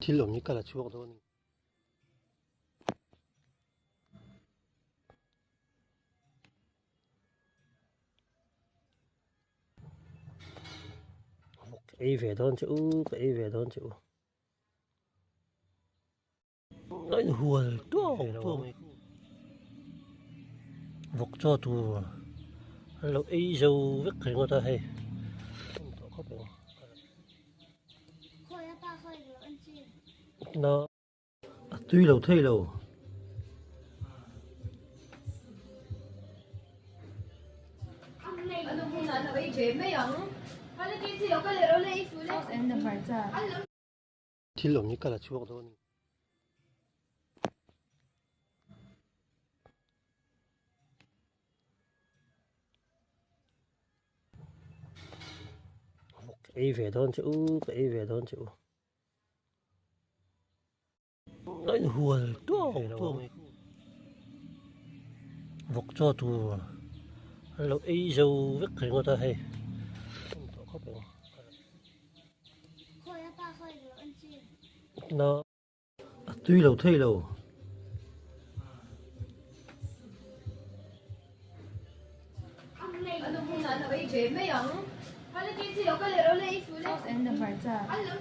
딜럽니까 나 추억 도 ấy về đón chữ ấy về đón chữ nói hùa to vọc cho tu lâu ấy dâu vứt cái người ta hay nó tuy lâu thay lâu 딜럽니까 나 추억 도 ấy về đón chữ ấy về đón chữ nói hùa to vọc cho tu lâu ấy dâu vứt cái người ta hay nó tuy lâu thay lâu